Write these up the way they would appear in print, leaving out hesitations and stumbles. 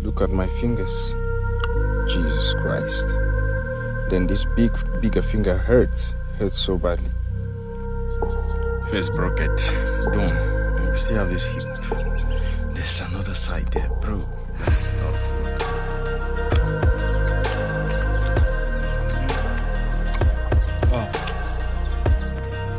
Look at my fingers. Jesus Christ. Then this bigger finger hurts so badly. First bracket done. We still have this hip. There's another side there, bro. That's not fun. Oh,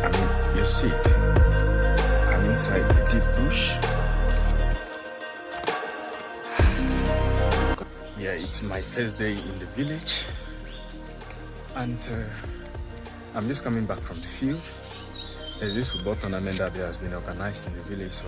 I mean, you see it. I'm inside the deep bush. Yeah, it's my first day in the village, and I'm just coming back from the field. There's this football tournament that has been organized in the village, so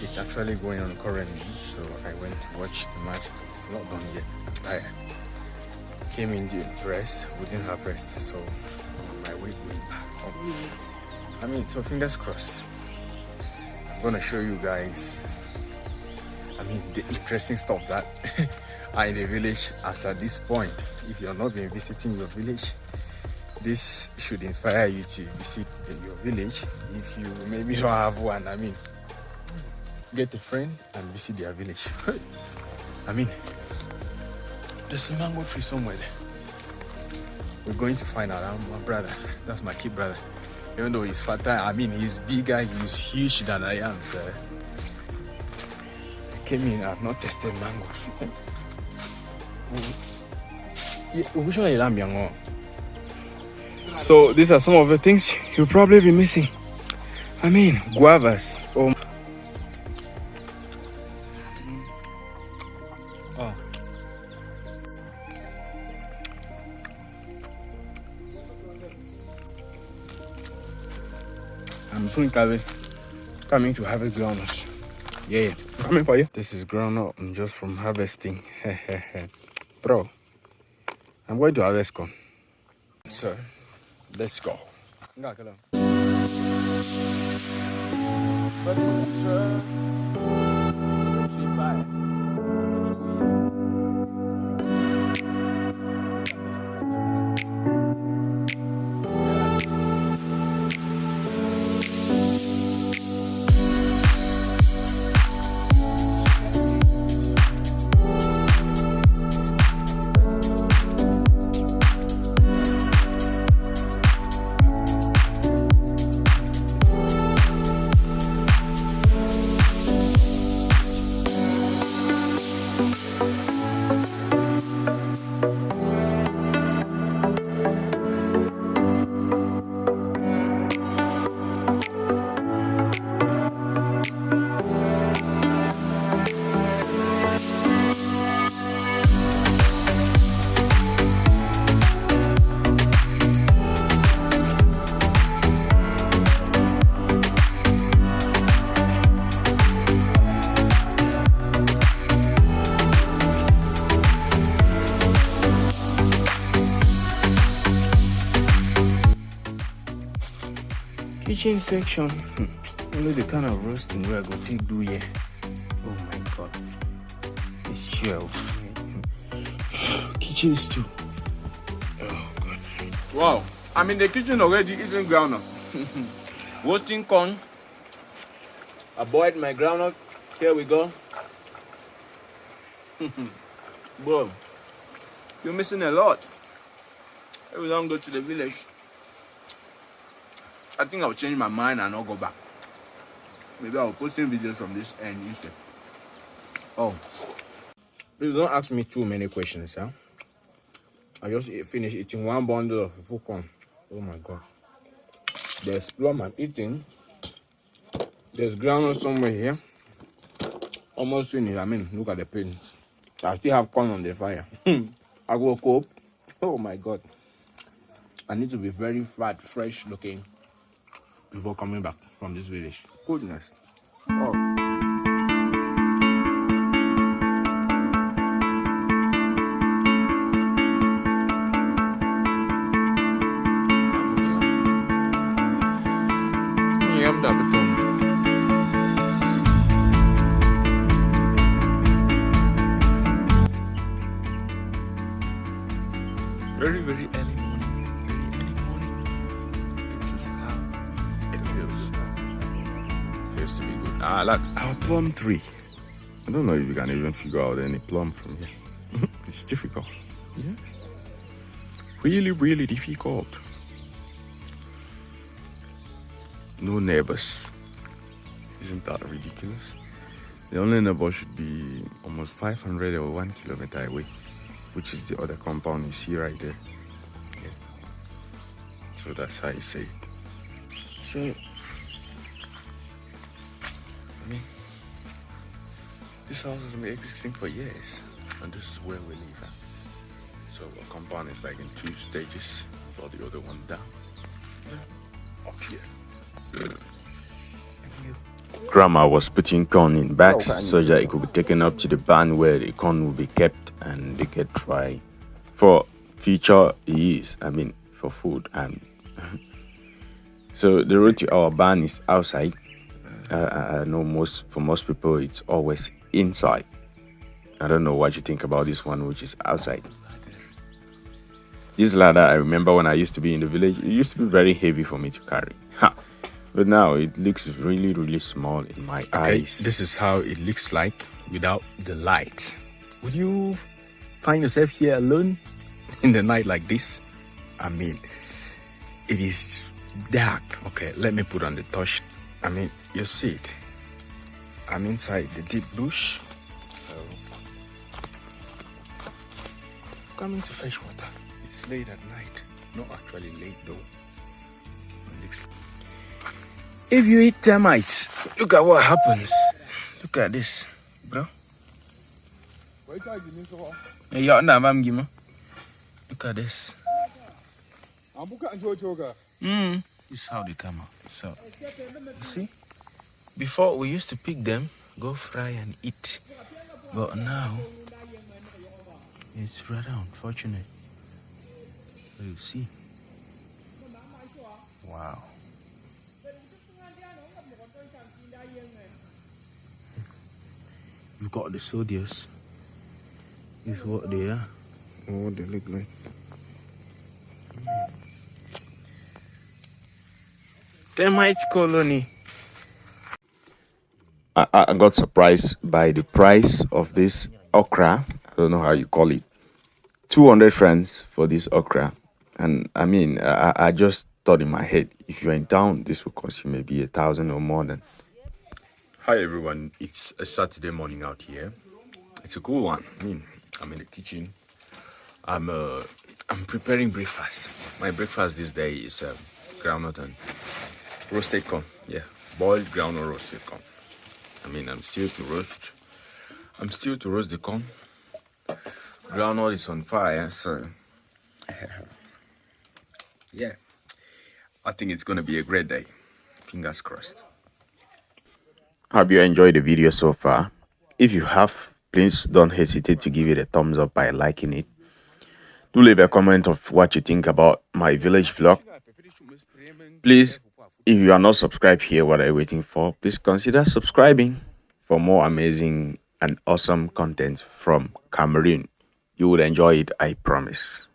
it's actually going on currently. So I went to watch the match. It's not done yet. I'm tired. Came in to rest. We didn't have rest, so I'm on my way going back home. I mean, so fingers crossed. I'm gonna show you guys, I mean, the interesting stuff that are in the village as at this point. If you're not been visiting your village, this should inspire you to visit your village. If you maybe don't have one, I mean, get a friend and visit their village. I mean, there's a mango tree somewhere there. We're going to find out. My brother, that's my kid brother. Even though he's fatter, I mean, he's bigger, he's huge than I am, so I came in, I've not tested mangoes. So these are some of the things you'll probably be missing. I mean, guavas. Oh. I'm soon coming to harvest groundnuts. Yeah, coming for you. This is groundnut. I'm just from harvesting. Bro, I'm going to harvest corn. So, let's go. Kitchen section. Only the kind of roasting we are going to take do here. Oh my god. It's shelf. Kitchen stew. Oh god. Wow. I'm in the kitchen already eating groundnut. Roasting corn. I boiled my groundnut. Here we go. Bro, you're missing a lot. Every time I go to the village, I think I'll change my mind and I'll go back. Maybe I'll post some videos from this end instead. Oh, please don't ask me too many questions, huh? I just finished eating one bundle of full corn. Oh my god. There's plum I'm eating. There's groundnut somewhere here. Almost finished. I mean, look at the pins. I still have corn on the fire. I will cope. Oh my god. I need to be very fat, fresh looking before coming back from this village. Goodness. Oh. Very, very early morning. Very early morning. This is how it feels. It feels to be good. Look, our plum tree. I don't know if you can even figure out any plum from here. It's difficult. Yes. Really, really difficult. No neighbors. Isn't that ridiculous? The only neighbor should be almost 500 or 1 kilometer away, which is the other compound you see right there. Yeah. So that's how you say it. So, I mean, this house has been existing for years, and this is where we live at. So our compound is like in 2 stages, or the other one down. Yeah. Up here. Grandma was putting corn in bags so that it could be taken up to the barn where the corn will be kept and they get dry for future use. I mean, for food. So the road to our barn is outside. I know for most people it's always inside. I don't know what you think about this one, which is outside. This ladder, I remember when I used to be in the village, it used to be very heavy for me to carry. Ha! But now it looks really, really small in my eyes. This is how it looks like without the light. Would you find yourself here alone in the night like this? I mean, it is dark. Okay, let me put on the torch. I mean, you see it. I'm inside the deep bush. Coming to fetch water. It's late at night. Not actually late though. If you eat termites, look at what happens. Look at this, bro. Look at this. This is how they come out. So, you see? Before we used to pick them, go fry and eat. But now, it's rather unfortunate. So you see. Wow. You've got the soldiers. This is what they are. Or what they look like. Termite colony. I got surprised by the price of this okra. I don't know how you call it. 200 francs for this okra. And I mean, I just thought in my head, if you're in town, this will cost you maybe 1,000 or more than. Hi everyone, it's a Saturday morning out here. It's a cool one. I mean, I'm in the kitchen. I'm preparing breakfast. My breakfast this day is groundnut and roasted corn. Yeah, boiled groundnut roasted corn. I mean, I'm still to roast the corn. Groundnut is on fire, so yeah. I think it's gonna be a great day. Fingers crossed. Have you enjoyed the video so far? If you have, please don't hesitate to give it a thumbs up by liking it. Do leave a comment of what you think about my village vlog. Please, if you are not subscribed here, what are you waiting for? Please consider subscribing for more amazing and awesome content from Cameroon. You would enjoy it, I promise.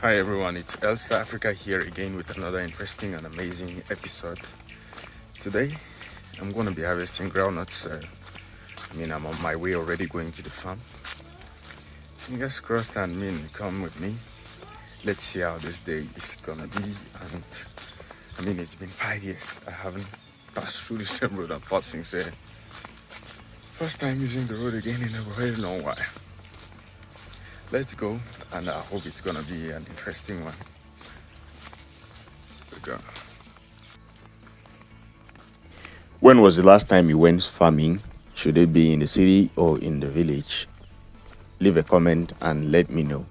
Hi everyone, it's Elsa Africa here again with another interesting and amazing episode. Today, I'm going to be harvesting groundnuts. I'm on my way already going to the farm. Fingers crossed, and come with me. Let's see how this day is going to be. And it's been 5 years. I haven't passed through the same road I'm passing, so first time using the road again in a very long while. Let's go, and I hope it's gonna be an interesting one. We go. When was the last time you went farming? Should it be in the city or in the village? Leave a comment and let me know.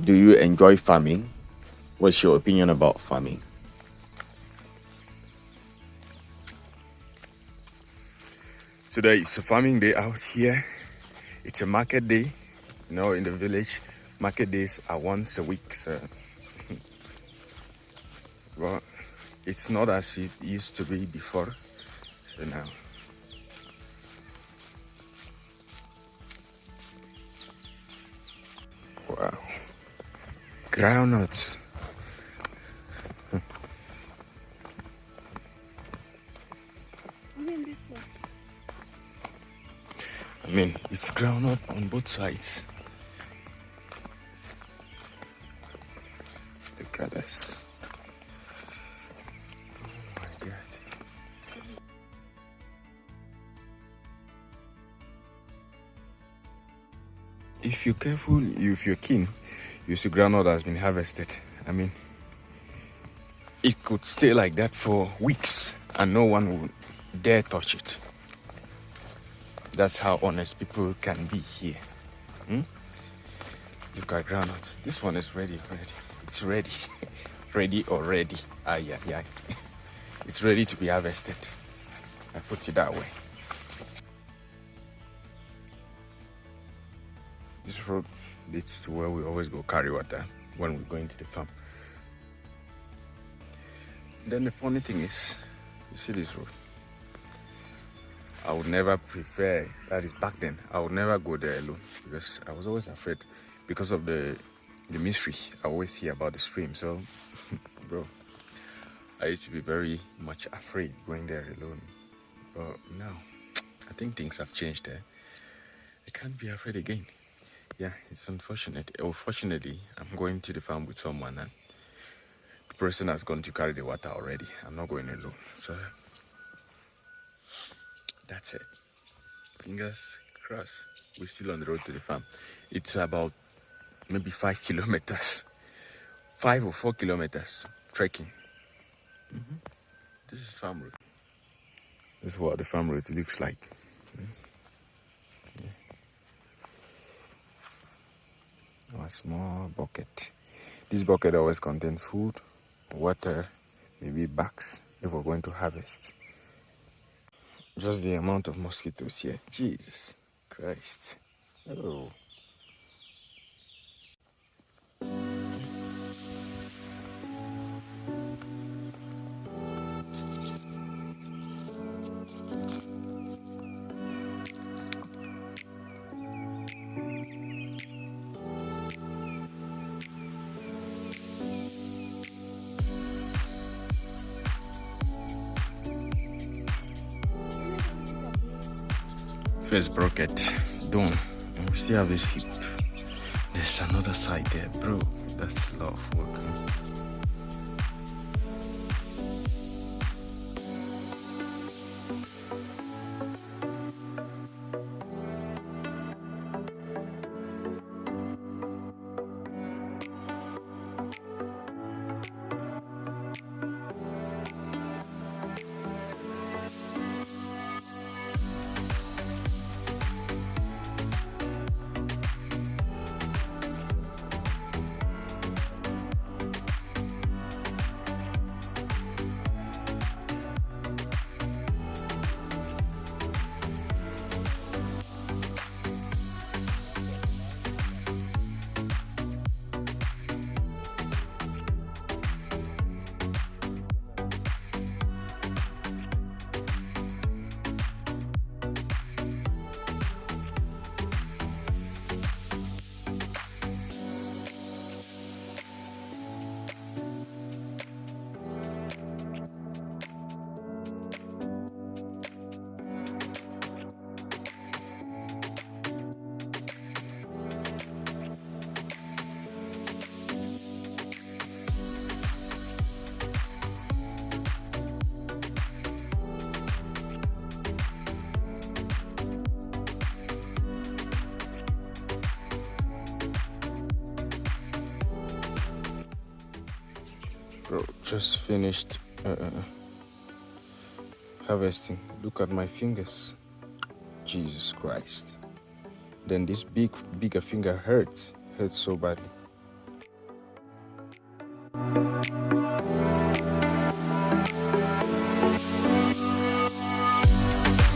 Do you enjoy farming? What's your opinion about farming? Today is a farming day out here. It's a market day, you know, in the village. Market days are once a week, so well, it's not as it used to be before. So now, wow, groundnuts. I mean, it's groundnut on both sides. Look at this. Oh my God. If you're careful, if you're keen, you see groundnut has been harvested. I mean, it could stay like that for weeks and no one would dare touch it. That's how honest people can be here. Look at groundnuts. This one is ready already. It's ready. Ready already. Yeah. It's ready to be harvested. I put it that way. This road leads to where we always go carry water when we're going to the farm. Then the funny thing is, you see this road? I would never prefer, that is back then, I would never go there alone because I was always afraid because of the mystery I always hear about the stream. So, bro, I used to be very much afraid going there alone. But now, I think things have changed there. I can't be afraid again. Yeah, it's unfortunate. Fortunately, I'm going to the farm with someone and the person has gone to carry the water already. I'm not going alone. So, that's it. Fingers crossed. We're still on the road to the farm. It's about maybe 5 kilometers. 5 or 4 kilometers trekking. This is farm road. This is what the farm road looks like. Yeah. A small bucket. This bucket always contains food, water, maybe bags if we're going to harvest. Just the amount of mosquitoes here. Jesus Christ. Oh. First bucket done, and we still have this heap. There's another side there, bro. That's a lot of work. Bro, just finished harvesting. Look at my fingers. Jesus Christ. Then this bigger finger hurts so badly.